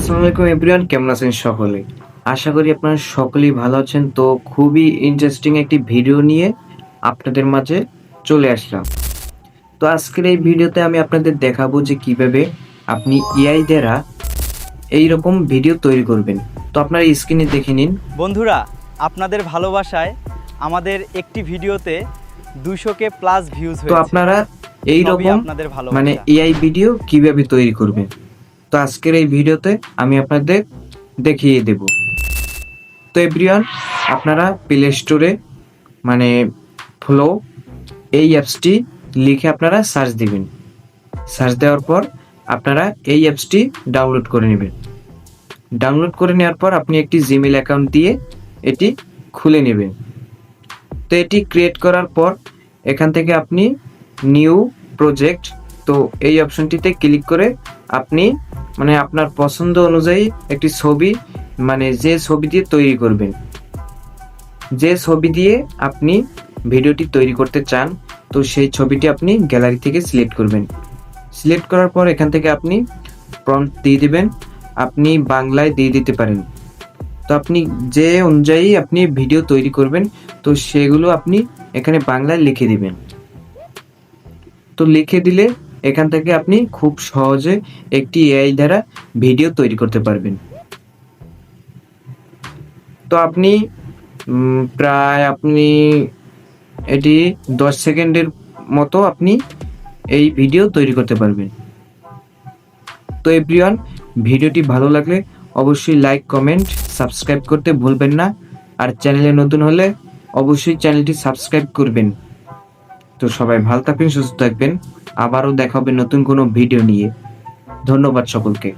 আসসালামু আলাইকুম এভরিওয়ান, কেমন আছেন সকলে? আশা করি আপনারা সকলেই ভালো আছেন। তো খুবই ইন্টারেস্টিং একটি ভিডিও নিয়ে আপনাদের মাঝে চলে আসলাম। তো আজকের এই ভিডিওতে আমি আপনাদের দেখাবো যে কিভাবে আপনি এআই দ্বারা এইরকম ভিডিও তৈরি করবেন। তো আপনারা স্ক্রিনে দেখে নিন। বন্ধুরা, আপনাদের ভালোবাসায় আমাদের একটি ভিডিওতে 200K প্লাস ভিউজ তো হয়েছে। আপনারা সবই এইরকম আপনাদের ভালোবাসা। মানে এআই ভিডিও কিভাবে তৈরি করবেন, তো আজকের এই ভিডিওতে আমি আপনাদের দেখিয়ে দেব। তো এভরিওয়ান, আপনারা প্লে স্টোরে মানে ফ্লো এই অ্যাপসটি লিখে আপনারা সার্চ দিবেন। সার্চ দেওয়ার পর আপনারা এই অ্যাপসটি ডাউনলোড করে নেবেন। ডাউনলোড করে নেওয়ার পর আপনি একটি জিমেইল অ্যাকাউন্ট দিয়ে এটি খুলে নেবেন। তো এটি ক্রিয়েট করার পর এখান থেকে আপনি নিউ প্রজেক্ট, তো এই অপশনটিতে ক্লিক করে আপনি মানে আপনার পছন্দ অনুযায়ী একটি ছবি, মানে যে ছবি দিয়ে তৈরি করবেন, যে ছবি দিয়ে আপনি ভিডিওটি তৈরি করতে চান, তো সেই ছবিটি আপনি গ্যালারি থেকে সিলেক্ট করবেন। সিলেক্ট করার পর এখান থেকে আপনি প্রম্পট দিয়ে দিবেন। আপনি বাংলায় দিয়ে দিতে পারেন। তো আপনি যে অনুযায়ী আপনি ভিডিও তৈরি করবেন, তো সেগুলো আপনি এখানে বাংলায় লিখে দিবেন। তো লিখে দিলে এখান থেকে আপনি খুব সহজে একটি এআই দ্বারা ভিডিও তৈরি করতে পারবেন। তো আপনি প্রায় আপনি এটি 10 সেকেন্ডের মতো আপনি এই ভিডিও তৈরি করতে পারবেন। তো এভরিওয়ান, ভিডিওটি ভালো লাগলে অবশ্যই লাইক, কমেন্ট, সাবস্ক্রাইব করতে ভুলবেন না। আর চ্যানেলে নতুন হলে অবশ্যই চ্যানেলটি সাবস্ক্রাইব করবেন। তো সবাই ভালো থাকবেন, সুস্থ থাকবেন। আবারও দেখা হবে নতুন কোনো ভিডিও নিয়ে। ধন্যবাদ সকলকে।